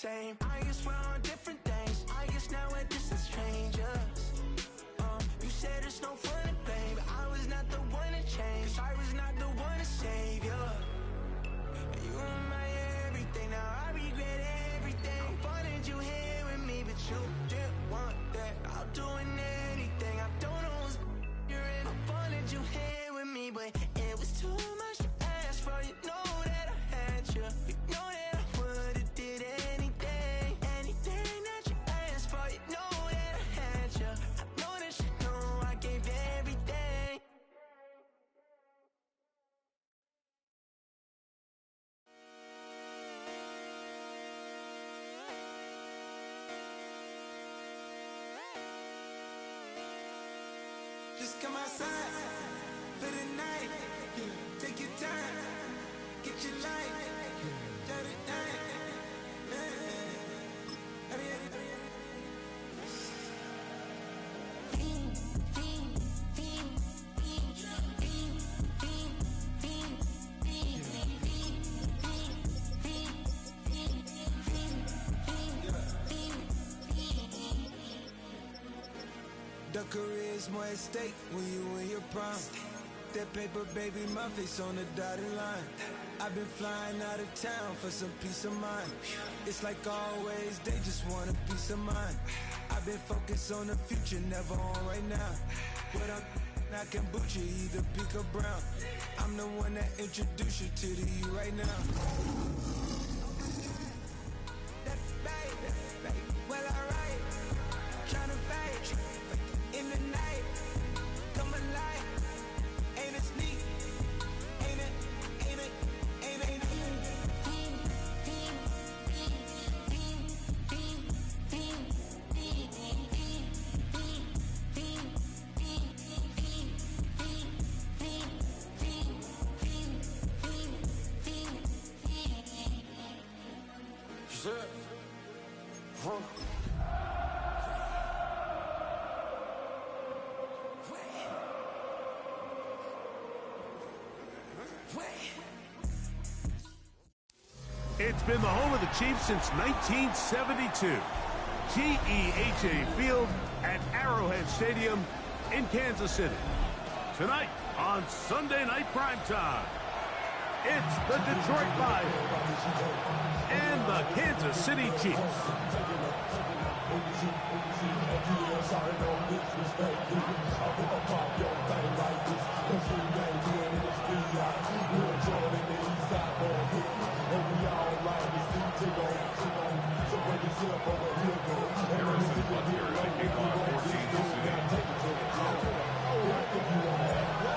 same. I guess we're on different things. I guess now we're distant strangers. You said it's no fun to blame, but I was not the one to change. 'Cause I was not the one to save you. And you were my everything. Now I regret everything. I wanted you here with me, but you didn't want that. I'll do anything. I don't know what's you're in. I wanted you here with me, but it was too much to ask for. You know that I had you. You know that I would've did anything, anything that you asked for. You know that I had you. I know that you know I gave everything. Just come outside for the night. Take your time, get your life. The career's more at stake when you in your prime. That paper, baby, my face on the dotted line. I've been flying out of town for some peace of mind. It's like always, they just want a peace of mind. I've been focused on the future, never on right now. But I can butcher either pink or brown. I'm the one that introduced you to the you right now. That baby, well alright. Tryna fight in the night, come alive. Ain't it sneak? Ain't it? Ain't it? Ain't it? Shit. Huh. It's been the home of the Chiefs since 1972. GEHA Field at Arrowhead Stadium in Kansas City. Tonight on Sunday Night Primetime, it's the Detroit Lions and the Kansas City Chiefs.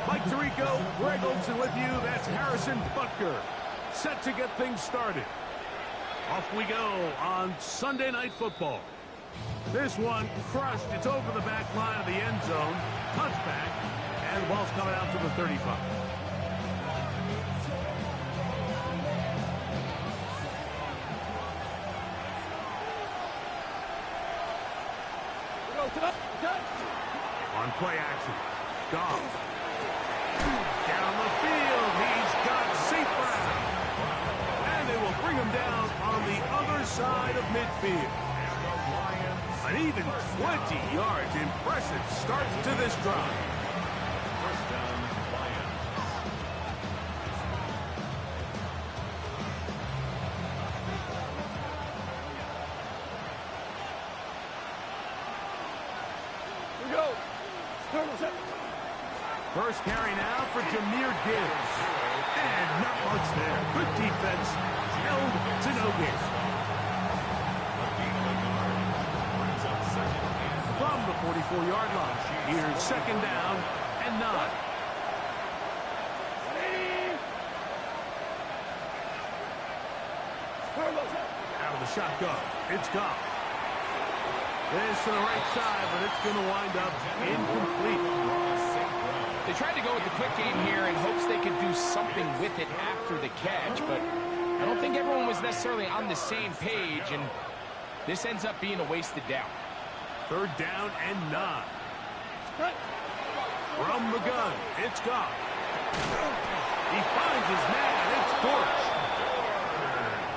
Mike Tirico, Greg Olson with you. That's Harrison Butker, set to get things started. Off we go on Sunday Night Football. This one crushed. It's over the back line of the end zone. Touchback, and the ball's coming out to the 35. On play action, Goff. Down the field, he's got St. Brown. And they will bring him down on the other side of midfield. An even 20 yards. Impressive start to this drive. First down, Lions. Here we go. First carry now for Jahmyr Gibbs. And not much there. Good defense. Held to no gain. From the 44-yard line. Here's second down and 9. Out of the shotgun. It's Goff. This to the right side, but it's going to wind up incomplete. They tried to go with the quick game here in hopes they could do something with it after the catch, but I don't think everyone was necessarily on the same page, and this ends up being a wasted down. Third down and 9. From the gun, it's Goff. He finds his man, it's Dortch.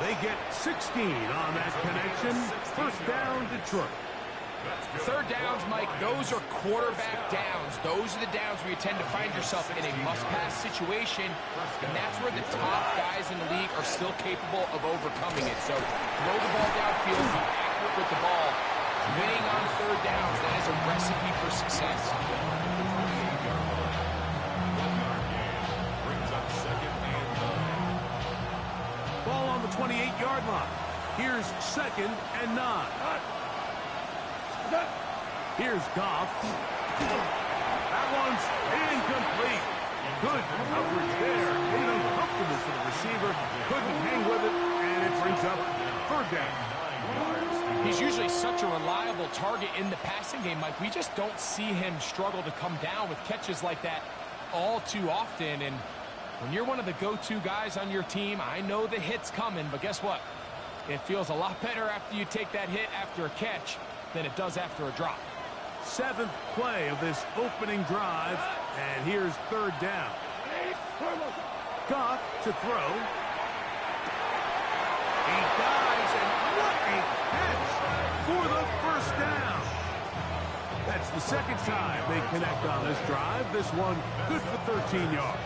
They get 16 on that connection. First down, Detroit. Third downs, Mike, those are quarterback downs. Those are the downs where you tend to find yourself in a must-pass situation, and that's where the top guys in the league are still capable of overcoming it. So throw the ball downfield, be accurate with the ball. Winning on third downs, that is a recipe for success. Ball on the 28-yard line. Here's 2nd and 9. Here's Goff. That one's incomplete. Good coverage there. Made uncomfortable for the receiver. Couldn't hang with it, and it brings up 3rd down. He's usually such a reliable target in the passing game, Mike. We just don't see him struggle to come down with catches like that all too often. And when you're one of the go-to guys on your team, I know the hit's coming, but guess what? It feels a lot better after you take that hit after a catch than it does after a drop. 7th play of this opening drive, and here's 3rd down. Goff to throw. He dives, and what a catch for the 1st down. That's the 2nd time they connect on this drive. This one good for 13 yards.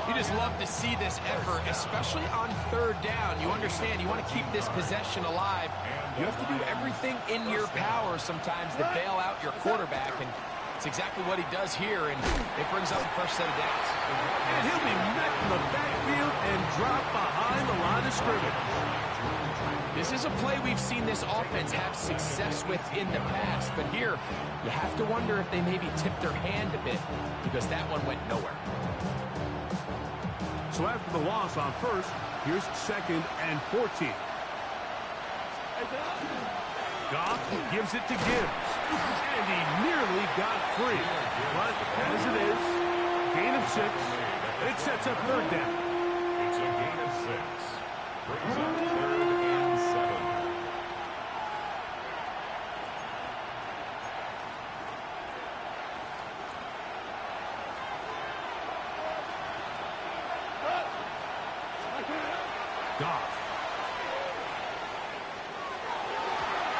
You just love to see this effort, especially on 3rd down. You understand, you want to keep this possession alive. You have to do everything in your power sometimes to bail out your quarterback, and it's exactly what he does here, and it brings up the first set of downs. And he'll be met in the backfield and dropped behind the line of scrimmage. This is a play we've seen this offense have success with in the past, but here you have to wonder if they maybe tipped their hand a bit because that one went nowhere. So after the loss on 1st, here's 2nd and 14. Goff gives it to Gibbs, and he nearly got free. But as it is, gain of 6, it sets up 3rd down. It's a gain of 6. Brings up 3rd and 7. Goff.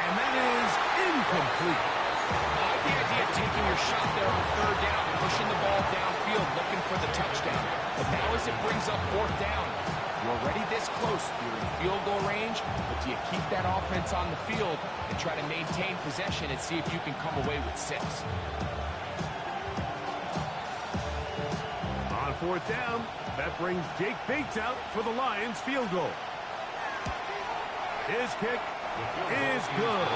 And that is incomplete. I like the idea of taking your shot there on 3rd down, pushing the ball downfield, looking for the touchdown. But now as it brings up 4th down, you're already this close. You're in field goal range, but do you keep that offense on the field and try to maintain possession and see if you can come away with 6? On 4th down, that brings Jake Bates out for the Lions field goal. His kick is good.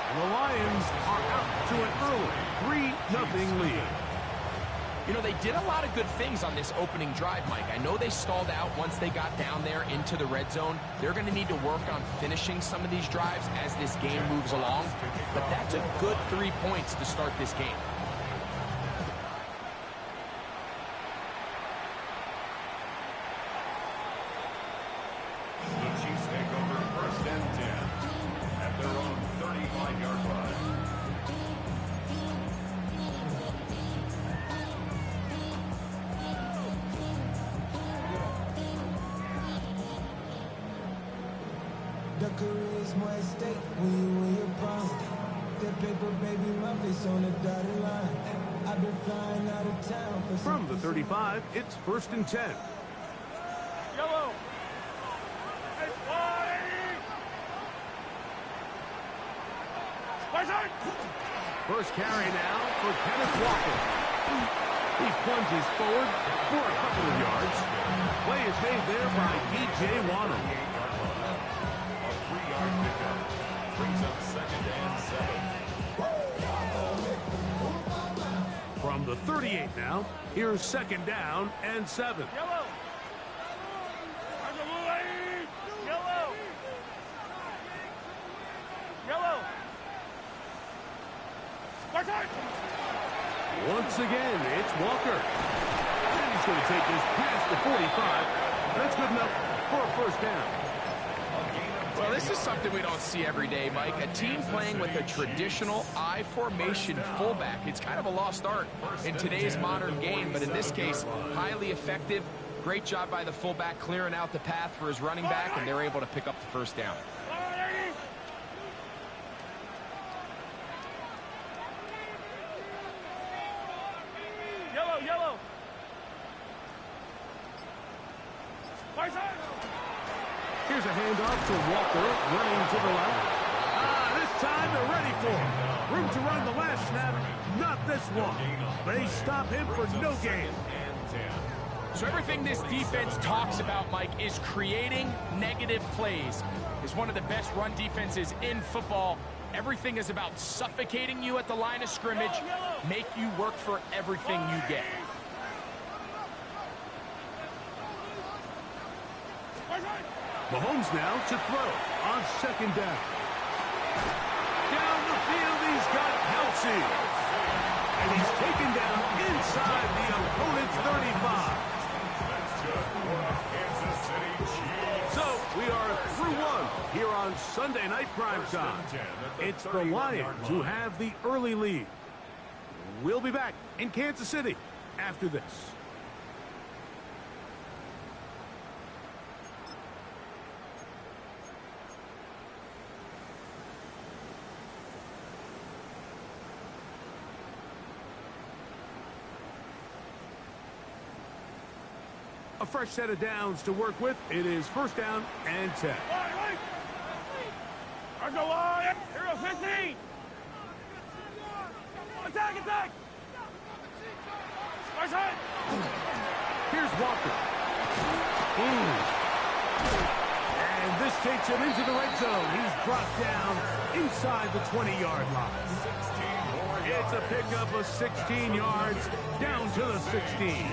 And the Lions are out to an early 3-0 lead. You know, they did a lot of good things on this opening drive, Mike. I know they stalled out once they got down there into the red zone. They're going to need to work on finishing some of these drives as this game moves along. But that's a good 3 points to start this game. The Chiefs take over 1st and 10 at their own 35-yard line. The career is more at stake when you win your prime. That paper, baby, my face on the dotted line. I've been flying out of town for From the 35, it's 1st and 10. Yellow. First carry now for Kenneth Walker. He plunges forward for a couple of yards. Play is made there by D.J. Waddle. A 3-yard pickup. Brings up 2nd and 7. From the 38 now, here's 2nd down and 7. Once again, it's Walker. And he's going to take this past the 45. That's good enough for a 1st down. Well, this is something we don't see every day, Mike. A team playing with a traditional I formation fullback. It's kind of a lost art in today's modern game, but in this case, highly effective. Great job by the fullback clearing out the path for his running back, and they're able to pick up the first down. Yellow, yellow. Here's a handoff to Walker, running to the left. This time they're ready for him. Room to run the last snap, not this one. They stop him for no gain. So everything this defense talks about, Mike, is creating negative plays. It's one of the best run defenses in football. Everything is about suffocating you at the line of scrimmage, make you work for everything you get. Mahomes now to throw on second down. Down the field, he's got Kelsey. And he's taken down inside the opponent's 35. So we are through one here on Sunday Night Primetime. It's the Lions who have the early lead. We'll be back in Kansas City after this. A fresh set of downs to work with. It is first down and 10. Our go line. Hero 15. Attack, attack. Here's Walker. And this takes him into the red zone. He's brought down inside the 20-yard line. It's a pickup of 16 yards down to the 16.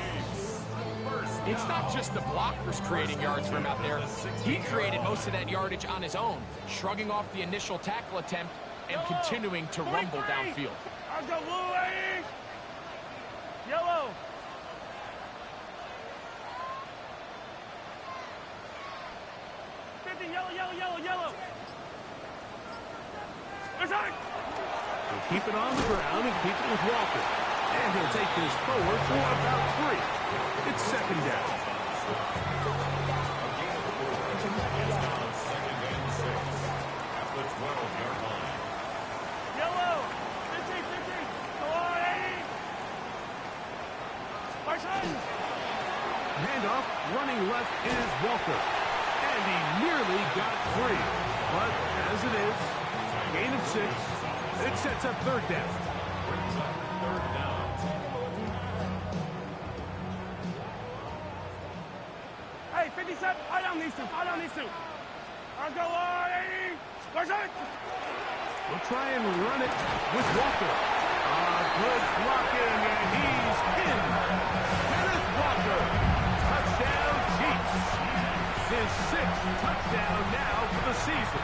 It's not just the blockers creating yards for him out there. He created most of that yardage on his own, shrugging off the initial tackle attempt and continuing to rumble downfield. I'll go blue, yellow. Yellow. He'll keep it on the ground and keep it with Walker. And he'll take this forward for about 3. It's second down. Yellow. 15. Go on, 80. Handoff, running left is Walker. And he nearly got 3. But as it is, gain of 6. It sets up third down. Hey, 57. I don't need to. Let's go on, 80. We'll try and run it with Walker. Good blocking, and he's in. Kenneth Walker. Touchdown, Chiefs. His 6th touchdown now for the season.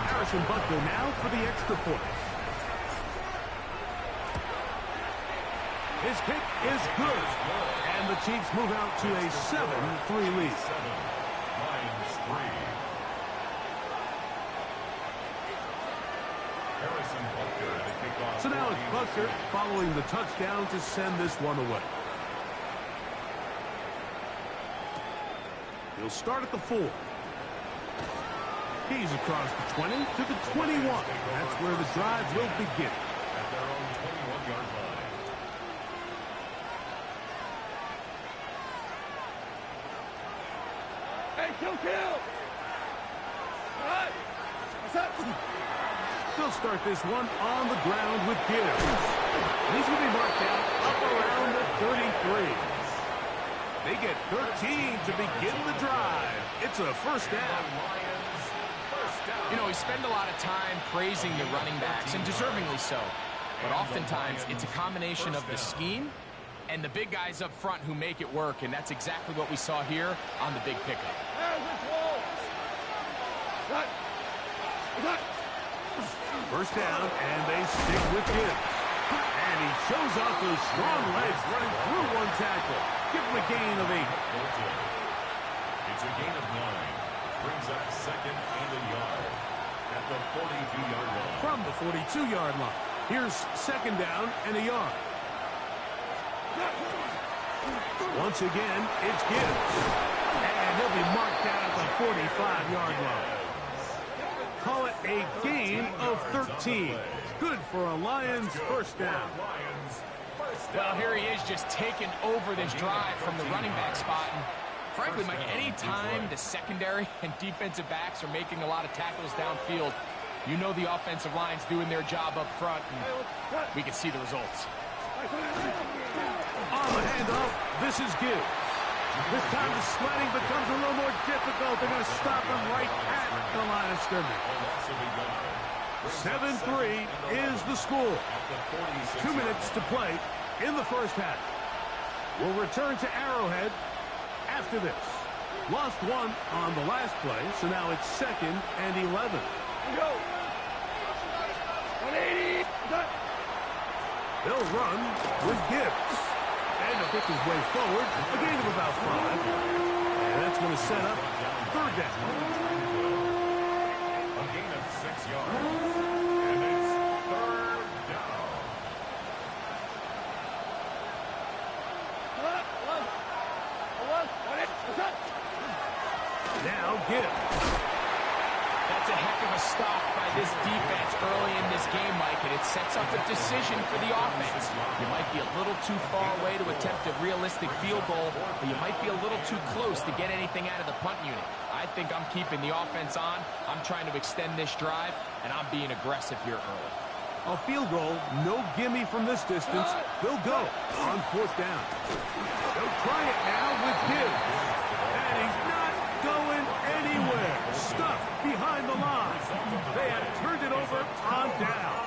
Harrison Butker now for the extra point. His kick is good. And the Chiefs move out to a 7-3 lead. So now it's Butker following the touchdown to send this one away. He'll start at the 4. He's across the 20 to the 21. That's where the drive will begin. At their own 21-yard line. Hey, kill. All right. What's up? They'll start this one on the ground with Gibbs. He's going to be marked down up around the 33. They get 13 to begin the drive. It's a first down. You know, we spend a lot of time praising the running backs, and deservingly so. But oftentimes, it's a combination of the scheme and the big guys up front who make it work, and that's exactly what we saw here on the big pickup. First down, and they stick with him. And he shows off those strong legs running through one tackle. Give him a gain of 8. It's a gain of 9. Brings up second and a yard at the 42-yard line. From the 42-yard line. Here's second down and a yard. Once again, it's Gibbs. And he'll be marked down at the 45-yard line. Call it a gain of 13. Good for a Lions first down. Well, here he is just taking over this drive from the running back spot. And frankly, Mike, any time the secondary and defensive backs are making a lot of tackles downfield, you know the offensive line's doing their job up front, and we can see the results. On the handoff, this is Gibbs. This time the sledding becomes a little more difficult. They're going to stop him right at the line of scrimmage. 7-3 is the score. 2 minutes to play in the first half. We'll return to Arrowhead after this. Lost one on the last play, so now it's 2nd and 11. Go. 180. They'll run with Gibbs. And he'll pick his way forward, a gain of about 5. And that's going to set up 3rd down. A gain of 6 yards. And it's 3rd down. Now Gibbs. That's a heck of a stop by this defense early in this game, Mike, and it sets up a decision for the offense. You might be a little too far away to attempt a realistic field goal, but you might be a little too close to get anything out of the punt unit. I think I'm keeping the offense on. I'm trying to extend this drive, and I'm being aggressive here early. A field goal, no gimme from this distance. They'll go on 4th down. They'll try it now with Gibbs. And he's not going anywhere. Stuffed behind the line. They have turned it over on down.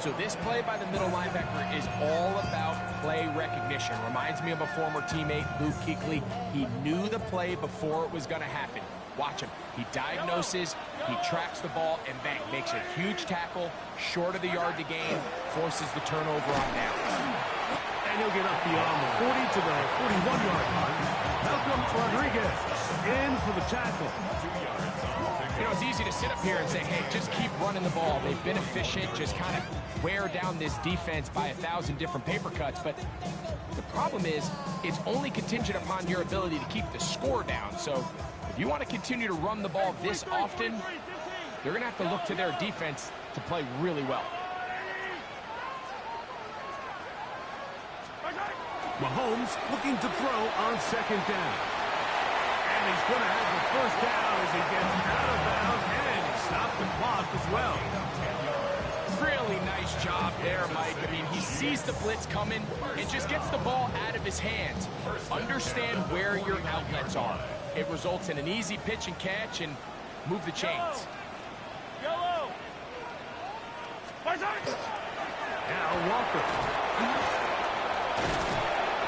So this play by the middle linebacker is all about play recognition. Reminds me of a former teammate, Luke Kuechly. He knew the play before it was going to happen. Watch him. He diagnoses, he tracks the ball, and bang, makes a huge tackle, short of the yard to gain, forces the turnover on downs. And he'll get up beyond the 40 to the 41-yard line. Malcolm Rodriguez in for the tackle. You know, it's easy to sit up here and say, hey, just keep running the ball. They've been efficient, just kind of wear down this defense by 1,000 different paper cuts. But the problem is, it's only contingent upon your ability to keep the score down. So if you want to continue to run the ball this often, they're going to have to look to their defense to play really well. Mahomes looking to throw on 2nd down. And he's going to have the first down as he gets out of bounds, and he stopped the clock as well. Really nice job there, Mike. I mean, he sees the blitz coming and just gets the ball out of his hands. Understand where your outlets are. It results in an easy pitch and catch and move the chains. Yellow. Now Walker.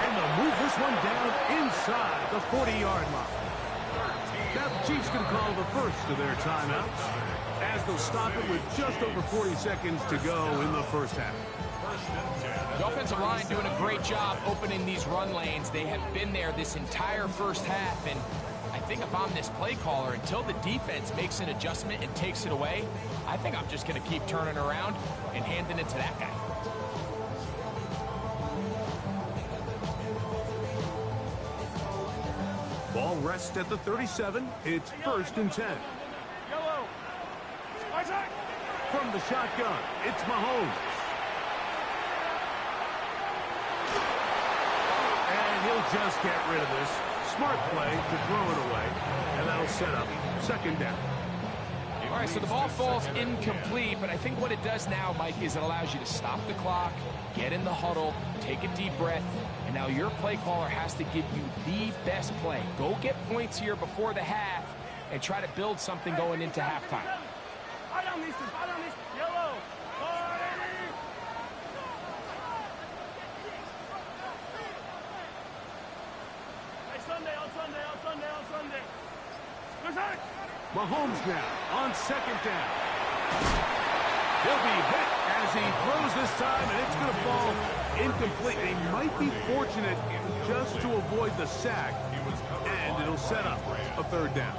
And they'll move this one down inside the 40-yard line. Now the Chiefs can call the first of their timeouts as they'll stop it with just over 40 seconds to go in the first half. The offensive line doing a great job opening these run lanes. They have been there this entire first half, and I think if I'm this play caller, until the defense makes an adjustment and takes it away, I think I'm just going to keep turning around and handing it to that guy. Ball rests at the 37. It's 1st and 10. Yellow. From the shotgun, it's Mahomes. And he'll just get rid of this. Smart play to throw it away. And that'll set up 2nd down. All right, so the ball falls incomplete, but I think what it does now, Mike, is it allows you to stop the clock, get in the huddle, take a deep breath, and now your play caller has to give you the best play. Go get points here before the half and try to build something going into halftime. Yellow. Sunday. Mahomes now on 2nd down. He'll be hit as he throws this time, and it's going to fall incomplete. They might be fortunate just to avoid the sack, and it'll set up a 3rd down.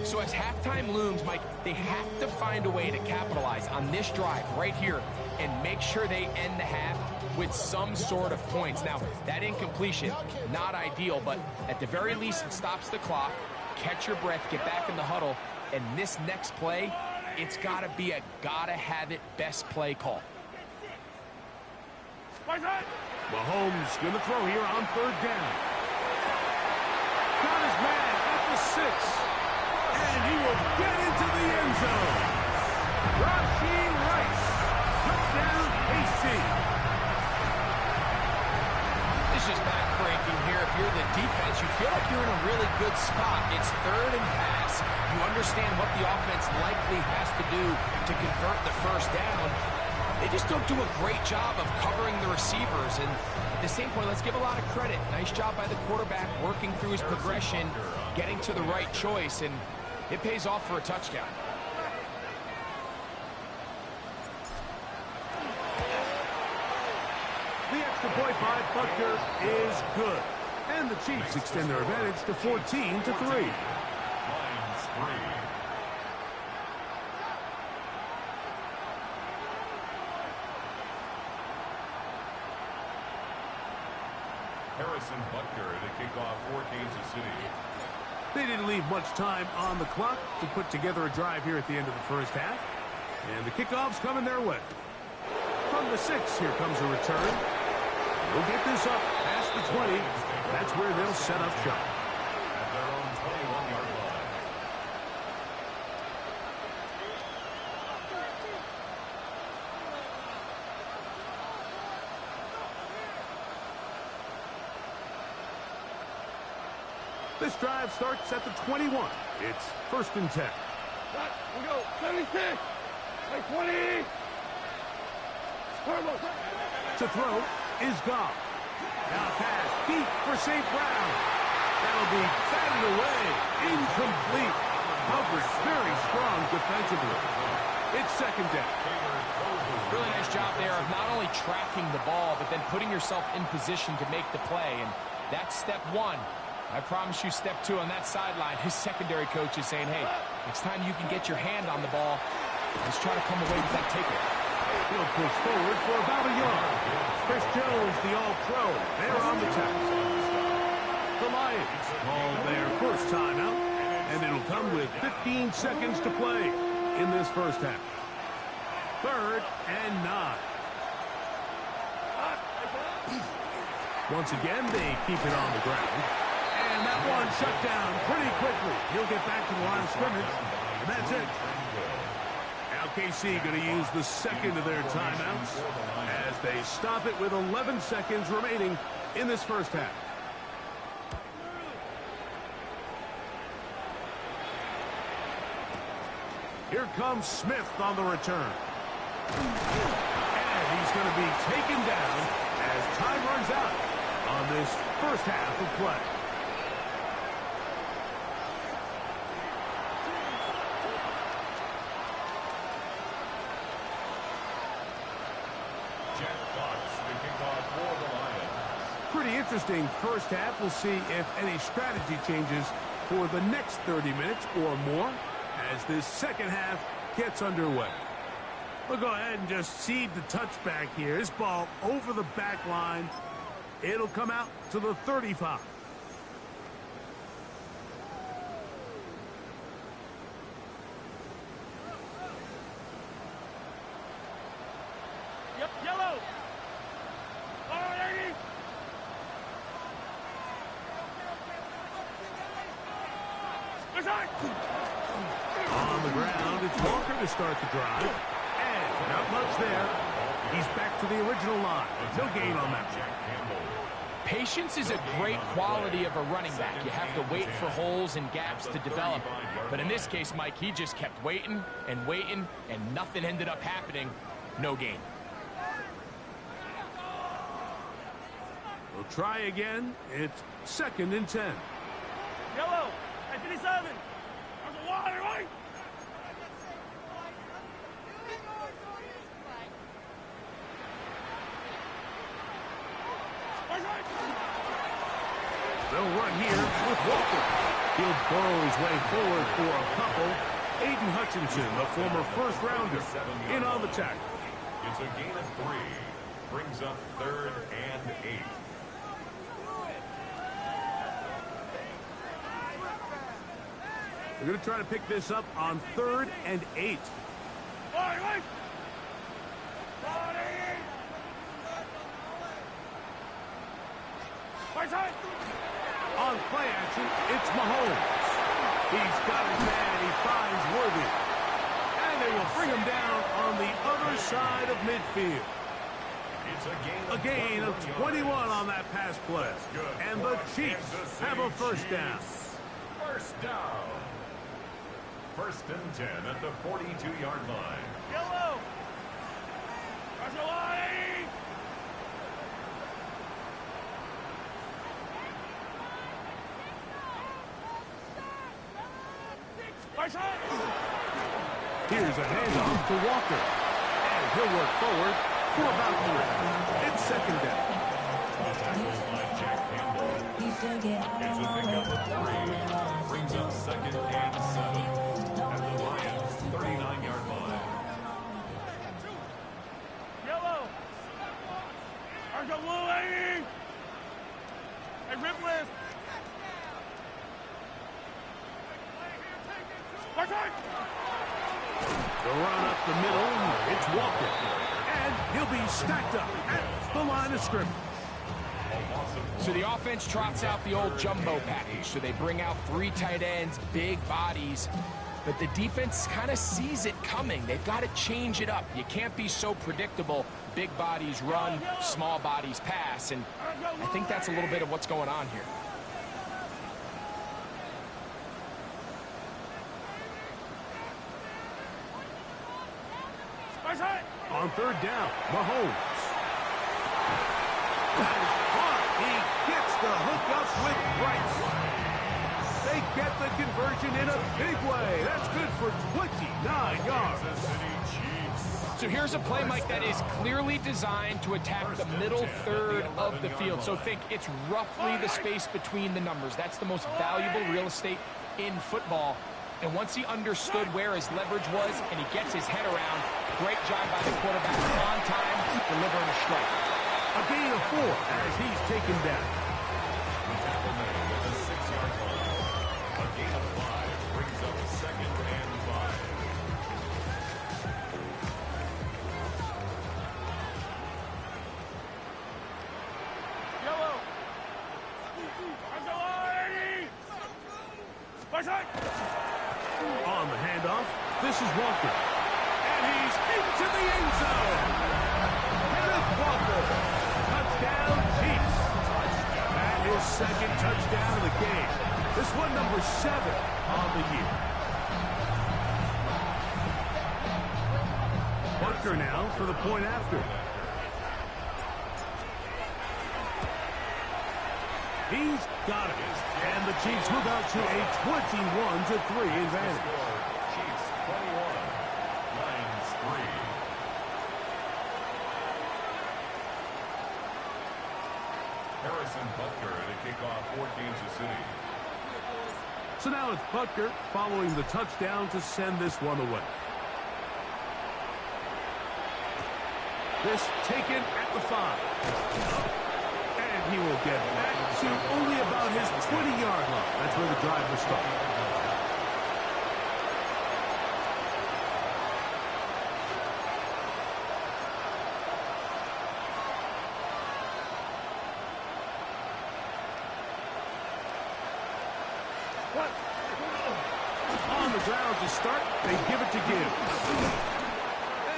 So as halftime looms, Mike, they have to find a way to capitalize on this drive right here and make sure they end the half with some sort of points. Now, that incompletion, not ideal, but at the very least, it stops the clock. Catch your breath, get back in the huddle, and this next play, it's got to be a gotta-have-it best play call. Mahomes going to throw here on 3rd down. Got his man at the 6. And he will get into the end zone. Rashee Rice. Touchdown, KC. It's just back-breaking here. If you're the defense, you feel like you're in a really good spot. It's 3rd and pass. You understand what the offense likely has to do to convert the 1st down. They just don't do a great job of covering the receivers. And at the same point, let's give a lot of credit. Nice job by the quarterback working through his progression, getting to the right choice, and it pays off for a touchdown. The extra point by Butker is good. And the Chiefs extend their advantage to 14-3. Harrison Butker to kick off for Kansas City. They didn't leave much time on the clock to put together a drive here at the end of the 1st half. And the kickoff's coming their way. From the 6, here comes a return. They'll get this up past the 20. That's where they'll set up shop. At their own 21-yard line. This drive starts at the 21. It's 1st and 10. We go. 76. 20. To throw is Goff. Now pass deep for St. Brown. That'll be batted away. Incomplete. Coverage very strong defensively. It's 2nd down. Really nice job there of not only tracking the ball, but then putting yourself in position to make the play. And that's step 1. I promise you step 2 on that sideline. His secondary coach is saying, hey, next time you can get your hand on the ball, let's try to come away with that takeaway. He'll push forward for about a yard. Chris Jones, the All-Pro, there on the tackle. The Lions call their first timeout, and it'll come with 15 seconds to play in this 1st half. 3rd and 9. Once again, they keep it on the ground. And that one shut down pretty quickly. He'll get back to the line of scrimmage, and that's it. Now KC going to use the 2nd of their timeouts as they stop it with 11 seconds remaining in this 1st half. Here comes Smith on the return. And he's going to be taken down as time runs out on this 1st half of play. Pretty interesting 1st half. We'll see if any strategy changes for the next 30 minutes or more as this 2nd half gets underway. We'll go ahead and just seed the touchback here. This ball over the back line. It'll come out to the 35. Yellow. On the ground, it's Walker to start the drive. And not much there. He's back to the original line. No gain on that one. Patience is a great quality of a running back. You have to wait for holes and gaps to develop. But in this case, Mike, he just kept waiting, and nothing ended up happening. No gain. We'll try again. It's 2nd and 10. Yellow. 57. There's a water, right? They'll run here with Walker. He'll burrow his way forward for a couple. Aiden Hutchinson, the former 1st rounder, in on the tackle. It's a gain of 3. Brings up 3rd and 8. They're going to try to pick this up on 3rd and 8. On play action, it's Mahomes. He's got his man. He finds Worthy. And they will bring him down on the other side of midfield. It's A gain of 21 on that pass play. And the Chiefs have a first down. First down. 1st and 10 at the 42-yard line. Yellow. Here's a handoff to Walker. And he'll work forward for about 3. It's 2nd down. Tackled by Jack Campbell. It's a pickup of 3. Brings up 2nd and 7 at the Lions' 39-yard line. Yellow. There's a blue lady. Hey, rip list. The run up the middle, it's Walker. And he'll be stacked up at the line of scrimmage. So the offense trots out the old jumbo package. So they bring out 3 tight ends, big bodies. But the defense kind of sees it coming. They've got to change it up. You can't be so predictable. Big bodies run, small bodies pass. And I think that's a little bit of what's going on here. On 3rd down, Mahomes. That is caught. He gets the hook up with Bryce. They get the conversion in a big way. That's good for 29 yards. So here's a play, Mike, that is clearly designed to attack the middle 3rd of the field. So think it's roughly the space between the numbers. That's the most valuable real estate in football. And once he understood where his leverage was and he gets his head around, great job by the quarterback on time, delivering a strike. A gain of 4 as he's taken down. The tackle made with a 6-yard line. A gain of 5 brings up 2nd and 5. Yellow. On the handoff, this is Walker. And he's into the end zone. Kenneth Walker. Touchdown, Chiefs. And his 2nd touchdown of the game. This one number 7 on the year. Walker now for the point after. He's got it. And the Chiefs move out to a 21-3 advantage. Chiefs 21, Lions 3. Harrison Butker to kick off for Kansas City. So now it's Butker following the touchdown to send this one away. This taken at the 5. And he will get back to only about his 20-yard line. That's where the drive will start. On the ground to start, they give it to Gibbs.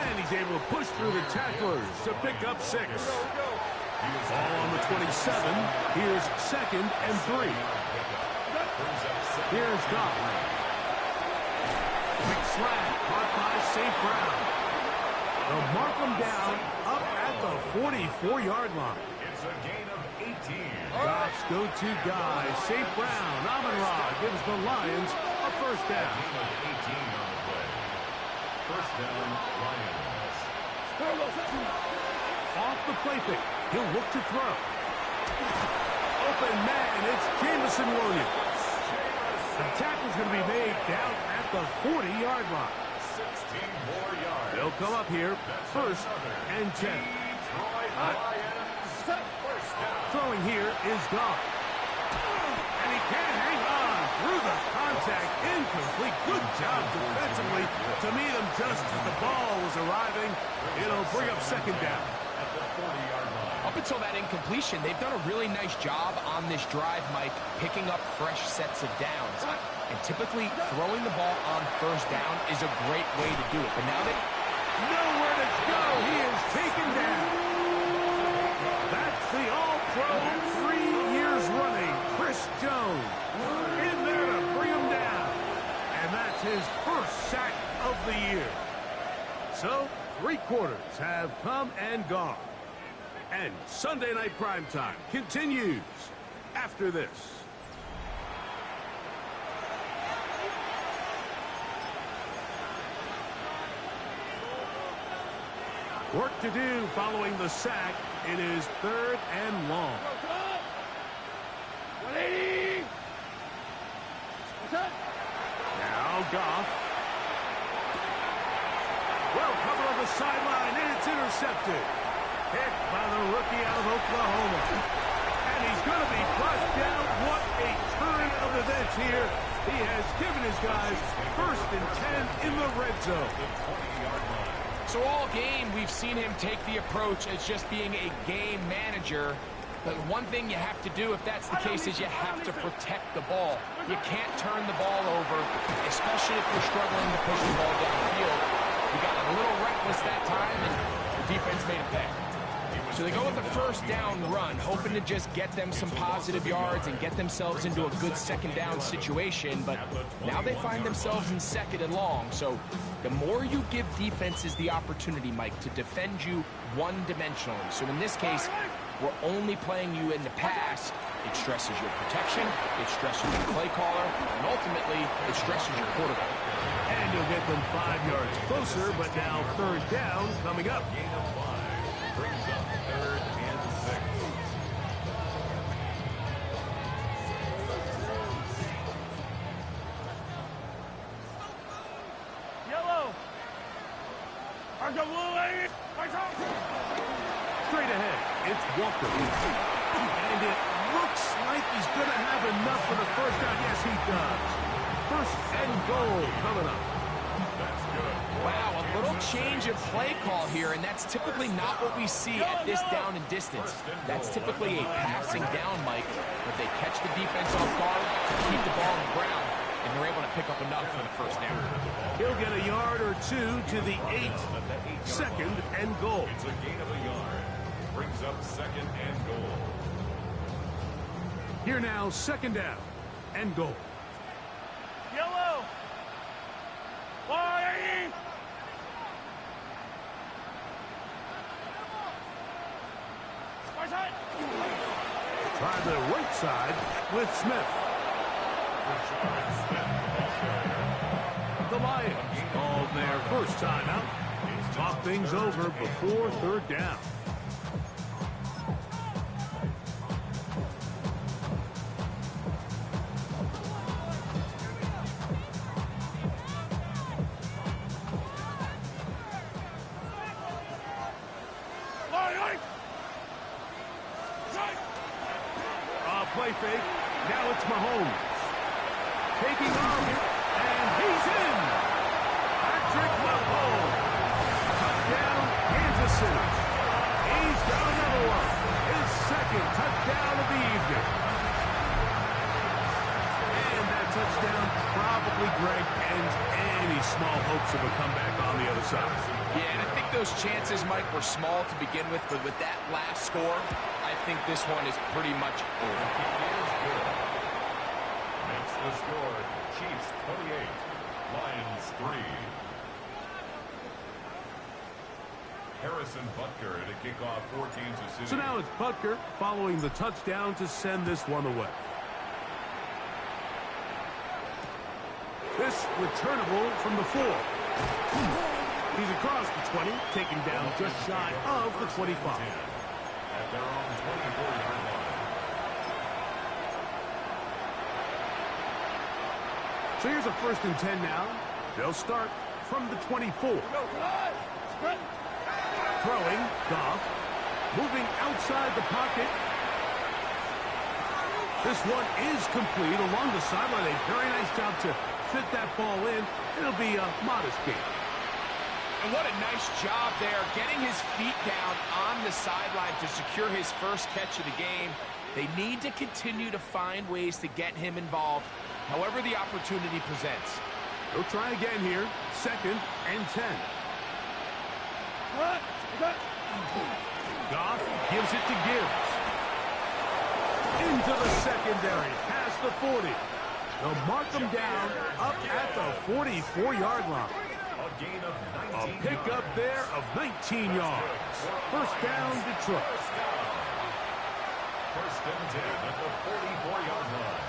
And he's able to push through the tacklers to pick up 6. Ball on the 27. Here's 2nd and 3. Here's Goff. Quick slant caught by St. Brown. They'll mark him down up at the 44-yard line. It's a gain of 18. Goff's go-to guy, St. Brown. Amon-Ra gives the Lions a first down. Gain of 18 on the play. First down, Lions. Off the play fake. He'll look to throw. Open man, it's Jameson Williams. The tackle's going to be made down at the 40-yard line. 16 more yards. They'll come up here, 1st and 10. Detroit Lions. First down. Throwing here is gone. And he can't hang on through the contact. Incomplete. Good job defensively to meet him just as the ball was arriving. It'll bring up second down. At the 40-yard line. Up until that incompletion, they've done a really nice job on this drive, Mike, picking up fresh sets of downs. And typically, throwing the ball on first down is a great way to do it. But now they nowhere to go. He is taken down. That's the All-Pro 3 years running, Chris Jones. In there to bring him down. And that's his first sack of the year. So, 3 quarters have come and gone. And Sunday Night Primetime continues after this. Work to do following the sack. It is 3rd and long. Now Goff. Well covered on the sideline, and it's intercepted. Hit by the rookie out of Oklahoma. And he's going to be brought down. What a turn of events here. He has given his guys 1st and 10 in the red zone. So all game, we've seen him take the approach as just being a game manager. But one thing you have to do, if that's the case, is you have to protect the ball. You can't turn the ball over, especially if you're struggling to push the ball downfield. You got a little reckless that time, and the defense made a pay. So they go with the first down run, hoping to just get them some positive yards and get themselves into a good second down situation. But now they find themselves in 2nd and long. So the more you give defenses the opportunity, Mike, to defend you one-dimensionally. So in this case, we're only playing you in the pass. It stresses your protection, it stresses your play caller, and ultimately, it stresses your quarterback. And you'll get them 5 yards closer, but now 3rd down coming up. Gain of 5 brings up 3rd and 6. Yellow. Our go blue, lady. Straight ahead, it's Walker. And it looks like he's going to have enough for the first down. Yes, he does. 1st and goal coming up. That's good. Wow, a little change of play call here, and that's typically not what we see at this down and distance. That's typically a passing down, Mike, but they catch the defense off guard, keep the ball on the ground, and they're able to pick up enough for the first down. He'll get a yard or 2 to the 8. 2nd and goal. It's a gain of a yard. Brings up 2nd and goal. Here now, 2nd down and goal. Yellow. Why? Try the right side with Smith. The Lions called their first timeout. Talk things over before 3rd down. Play fake. Now it's Mahomes. Taking off, and he's in. Patrick Mahomes. Touchdown, Kansas City. He's got another one. His 2nd touchdown of the evening. And that touchdown probably, Greg, ends any small hopes of a comeback on the other side. Yeah, and I think those chances, Mike, were small to begin with, but with that last score, I think this one is pretty much over. Makes the score. Chiefs 28, Lions 3. Harrison Butker to kick off 4 Kansas City. So now it's Butker following the touchdown to send this one away. This returnable from the 4. He's across the 20, taken down just shy of the 25. At their own 24-yard line. So here's a 1st and 10 now. They'll start from the 24. Throwing, Goff. moving outside the pocket. This one is complete along the sideline. A very nice job to fit that ball in. It'll be a modest gain. And what a nice job there, getting his feet down on the sideline to secure his first catch of the game. They need to continue to find ways to get him involved, however the opportunity presents. They'll try again here. 2nd and 10. Goff gives it to Gibbs. Into the secondary, past the 40. They'll mark them down up at the 44-yard line. A pickup there of 19 yards. First down, Detroit. First and 10 at the 44-yard line.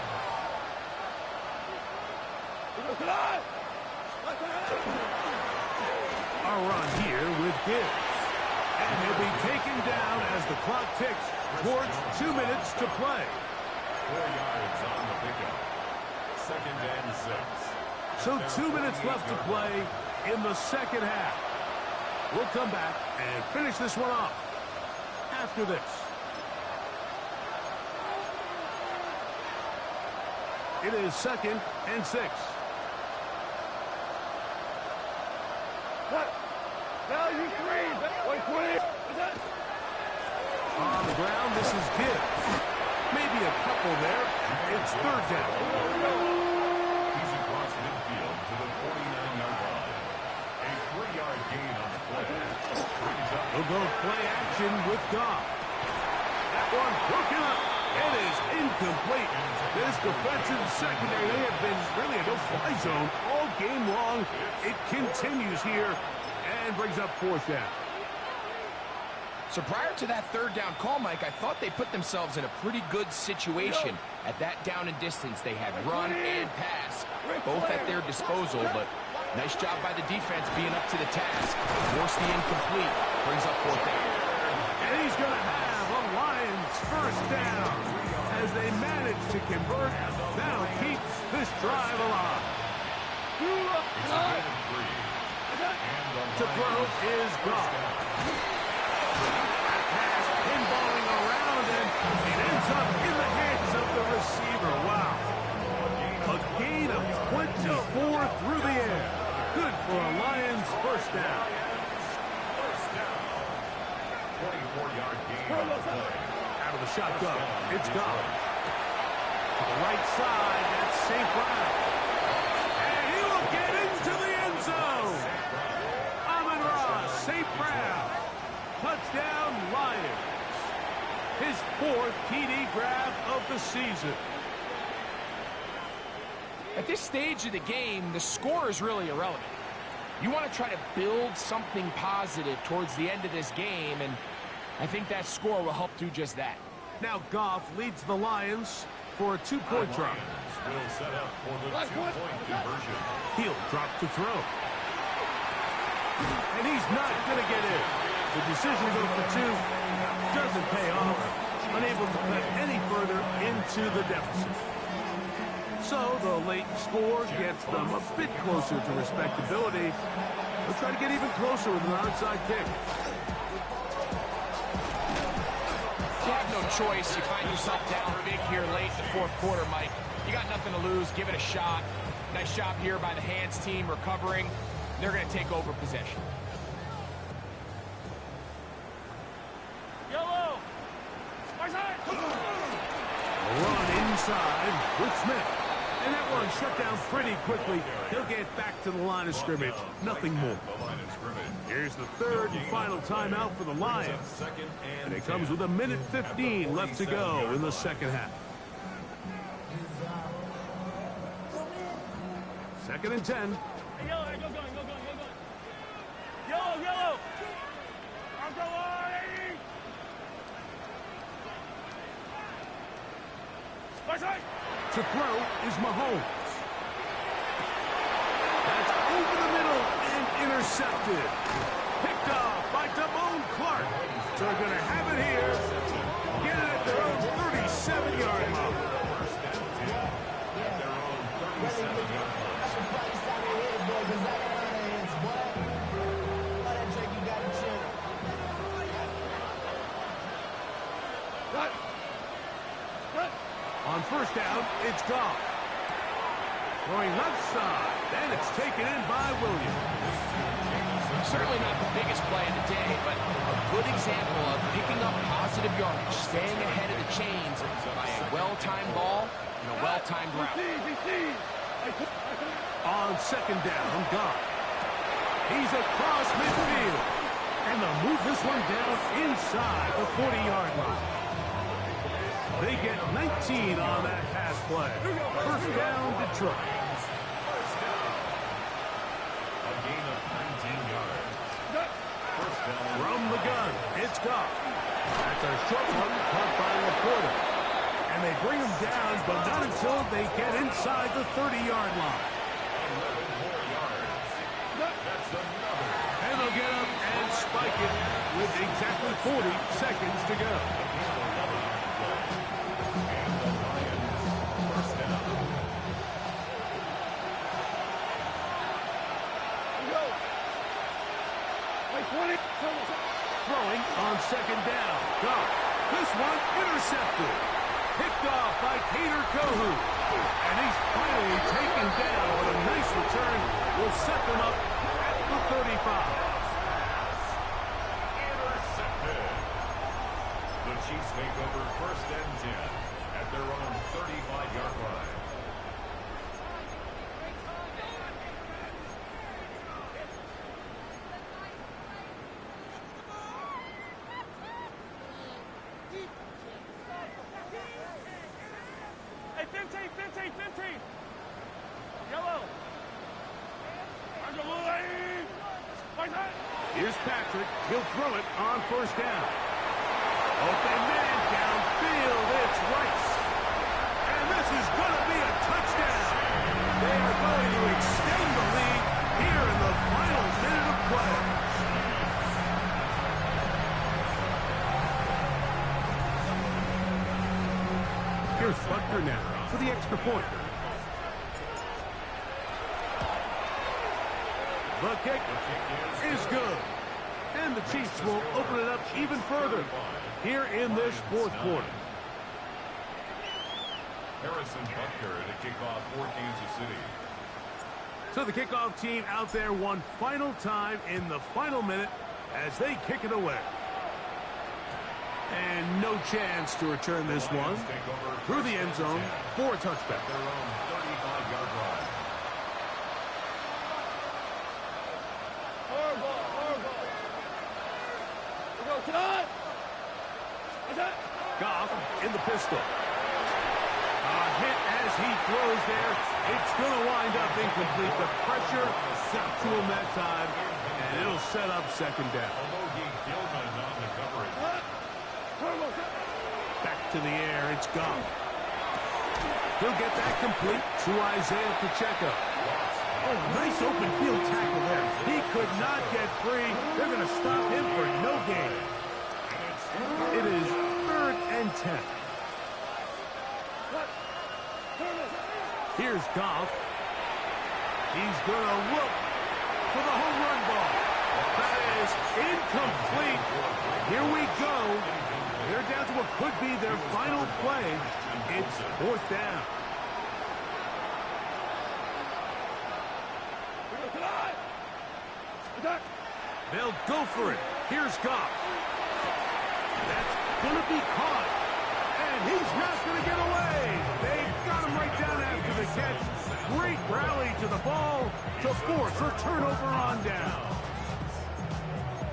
A run here with Gibbs. And he'll be taken down as the clock ticks towards 2 minutes to play. 4 yards on the pickup. 2nd and 6. So 2 minutes left to play in the second half. We'll come back and finish this one off after this. It is 2nd and 6. Value 3. 120. On the ground, this is Gibbs. Maybe a couple there. It's 3rd down. He's across midfield to the 49-yard line. A 3-yard gain on the play. We'll go play action with Goff. That one broken up. It is incomplete. This defensive secondary, they have been really a no-fly zone all game long. It continues here and brings up 4th down. So prior to that 3rd down call, Mike, I thought they put themselves in a pretty good situation. At that down and distance, they had run and pass, both at their disposal, but nice job by the defense being up to the task. Force the incomplete, brings up 4th down. And he's going to have a Lions first down as they manage to convert. Now keeps this drive alive. To throw is Goff. That pass pinballing around, and it ends up in the hands of the receiver. Wow. A gain of 24 through the air. Good for a Lions first down. 24-yard gain on the play. Out of the shotgun, it's Goff. To the right side, that's St. Brown. And he will get into the end zone. St. Brown, touchdown Lions. His 4th TD grab of the season. At this stage of the game, the score is really irrelevant. You want to try to build something positive towards the end of this game, and I think that score will help do just that. Now Goff leads the Lions for a 2-point try. Will set up for the 2-point conversion. He'll drop to throw. And he's not going to get in. The decision to go for 2 doesn't pay off. Unable to cut any further into the deficit. So the late score gets them a bit closer to respectability. They'll try to get even closer with an onside kick. You have no choice. You find yourself down big here late in the 4th quarter, Mike. You got nothing to lose. Give it a shot. Nice job here by the hands team recovering. They're going to take over possession. Yellow. A run inside with Smith. And that one shut down pretty quickly. They'll get back to the line of scrimmage. Nothing more. Here's the 3rd and final timeout for the Lions. And it comes with 1:15 left to go in the second half. 2nd and 10. Yellow, go going. Yellow. I'm going. To throw is Mahomes. That's over the middle and intercepted. Picked off by Damone Clark. So they're going to have it here. Get it at their own 37-yard line. first down, it's Goff. Throwing left side, and it's taken in by Williams. Certainly not the biggest play of the day, but a good example of picking up positive yardage, staying ahead of the chains by a well-timed ball and a well-timed route. On second down, Goff. He's across midfield. And they'll move this one down inside the 40-yard line. They get 19 on that pass play. First down, Detroit. A gain of 19 yards. First down. From the gun, it's Goff. That's a short one caught by Laporta. And they bring him down, but not until they get inside the 30-yard line. 11 more yards. That's another. And they'll get up and spike it with exactly 40 seconds to go. Throwing on second down. Goff. This one intercepted. Picked off by Kader Kohu. And he's finally taken down, but a nice return will set them up at the 35. Intercepted. The Chiefs take over first and 10 at their own 35-yard line. Hey, 15. Yellow. Here's Patrick. He'll throw it on first down. Open man downfield. It's Rice. And this is going to be a touchdown. They are going to extend the lead here in the final minute of play. Here's Butker now for the extra point. The kick is good. And the Chiefs will open it up even further here in this fourth quarter. Harrison Butker to kick off for Kansas City. So the kickoff team out there one final time in the final minute as they kick it away. And no chance to return this one through the end zone for a touchback. Their own 35-yard line. Goff in the pistol. A hit as he throws there. It's going to wind up incomplete. The pressure got to him that time, and it'll set up second down. Although he Gilman on the coverage. Back to the air, it's Goff. He'll get that complete to Isaiah Pacheco. Oh, nice open field tackle there. He could not get free. They're going to stop him for no gain. It is 3rd and 10. Here's Goff. He's going to look for the home run ball. That is incomplete. Here we go. They're down to what could be their final play. It's 4th down. They'll go for it. Here's Goff. That's going to be caught. And he's not going to get away. They got him right down after the catch. Great rally to the ball to force a turnover on down.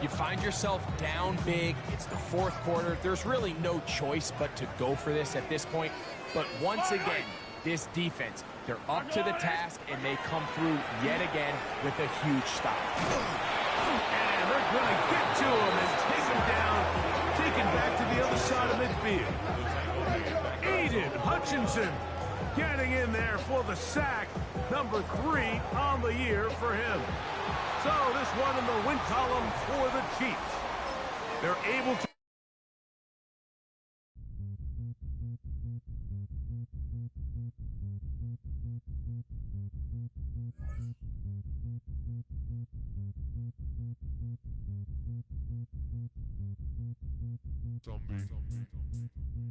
You find yourself down big. It's the fourth quarter. There's really no choice but to go for this at this point. But once again, this defense, they're up to the task, and they come through yet again with a huge stop. And they're going to get to him and take him down, taken back to the other side of midfield. Aiden Hutchinson getting in there for the sack, number 3 on the year for him. So this one in the win column for the Chiefs. They're able to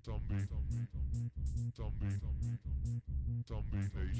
Zombie. Zombie Nation.